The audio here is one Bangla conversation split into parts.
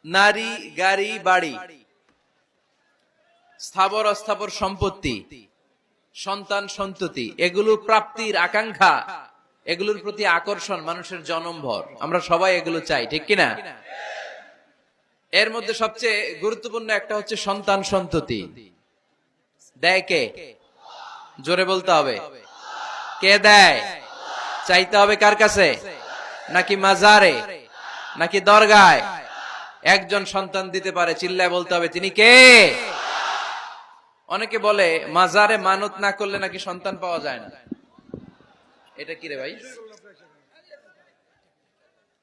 নারী, গাড়ি, বাড়ি, স্থাবর অস্থাবর সম্পত্তি, সন্তান সন্ততি, এগুলো প্রাপ্তির আকাঙ্ক্ষা, এগুলোর প্রতি আকর্ষণ মানুষের জনমভর। আমরা সবাই এগুলো চাই, ঠিক কিনা? এর মধ্যে সবচেয়ে গুরুত্বপূর্ণ একটা হচ্ছে সন্তান সন্ততি। দেয় কে? জোরে বলতে হবে, কে দেয়? চাইতে হবে কার কাছে? নাকি মাজারে, নাকি দরগায়? একজন সন্তান দিতে পারে, চিল্লায় বলতে হবে তিনি কে? অনেকে বলে মাজারে মানত না করলে নাকি সন্তান পাওয়া যায় না। এটা কি রে ভাই?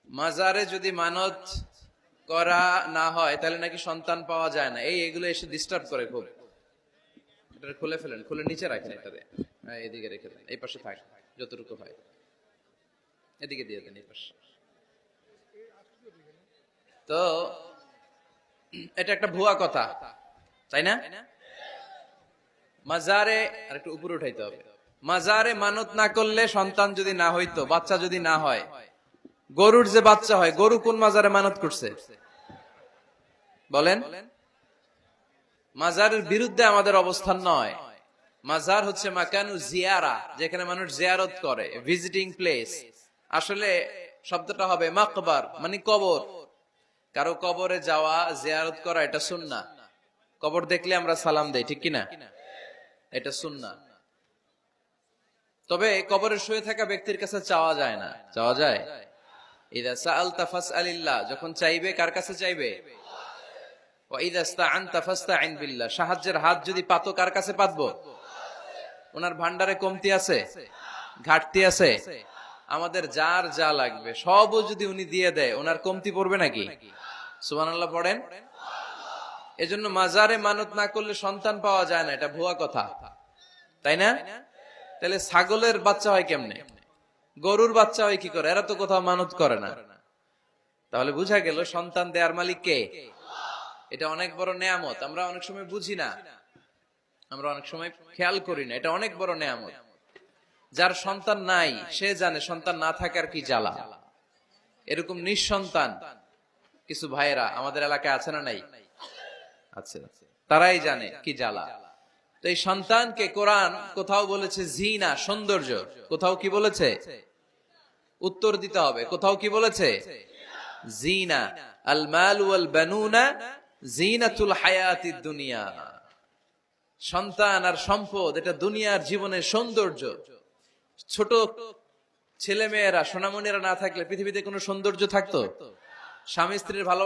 মাজারে যদি মানত করা না হয় তাহলে নাকি সন্তান পাওয়া যায় না। এগুলো এসে ডিস্টার্ব করে খুব। এটা খুলে ফেলেন, খুলে নিচে রাখেন, এটাতে এদিকে রেখে দেন, এই পাশে থাক যতটুকু হয়, এদিকে দিয়ে দেন, এই পাশে। তো এটা একটা ভুয়া কথা, তাই না? মাজারে আর একটু উপরে উঠাইতে হবে। মাজারে মানত না করলে সন্তান যদি না হইতো, বাচ্চা যদি না হয়, গরুর যে বাচ্চা হয়, গরু কোন মাজারে মানত করছে বলেন? মাজারের বিরুদ্ধে আমাদের অবস্থান নয়। মাজার হচ্ছে মাকানু জিয়ারা, যেখানে মানুষ জিয়ারত করে, ভিজিটিং প্লেস। আসলে শব্দটা হবে মাকবার, মানে কবর। কারো কবরে যাওয়া, জিয়ারত করা, এটা সুন্নাহ। কবর দেখলে আমরা সালাম দেই, ঠিক কিনা? এটা সুন্নাহ। তবে কবরে শুয়ে থাকা ব্যক্তির কাছে চাওয়া যায় না। চাওয়া যায়? ইযা সাআলতা ফাসআলিল্লাহ, যখন চাইবে কার কাছে চাইবে? ওয়া ইযা ইসতাআনতা ফাসতাইন বিল্লাহ, সাহায্যের হাত যদি পাতো কার কাছে পাতবো? ওনার ভান্ডারে কমতি আছে, ঘাটতি আছে? আমাদের যার যা লাগবে সবও যদি উনি দিয়ে দেয়, ওনার কমতি পড়বে নাকি? সুবহানাল্লাহ পড়েন। এজন্য মাজারে মানত না করলে সন্তান পাওয়া যায় না, এটা ভুয়া কথা, তাই না? তাহলে ছাগলের বাচ্চা হয় কেমনে? গরুর বাচ্চা হয় কি করে? এরা তো কোথাও মানত করে না। তাহলে বুঝা গেল সন্তান দেয়ার মালিক কে? এটা অনেক বড় নেয়ামত। আমরা অনেক সময় বুঝি না, আমরা অনেক সময় খেয়াল করি না, এটা অনেক বড় নেয়ামত। যার সন্তান নাই সে জানে সন্তান না থাকার কি জ্বালা। এরকম নিঃসন্তান কিছু ভাইয়েরা আমাদের এলাকায় আছে না নাই? আছে। তারাই জানে কি জ্বালা। তো এই সন্তানকে কোরআন কোথাও বলেছে জিনা, সৌন্দর্য, কোথাও কি বলেছে? উত্তর দিতে হবে। কোথাও কি বলেছে? জিনা। আল মাল ওয়াল বানুনা জিনাতুল হায়াতিদ দুনিয়া। সন্তান আর সম্পদ এটা দুনিয়ার জীবনের সৌন্দর্য। ছোট ছেলে মেয়েরা, সোনামণিরা না থাকলে পৃথিবীতে কোনো সৌন্দর্য থাকতো? স্বামী স্ত্রীর ভালো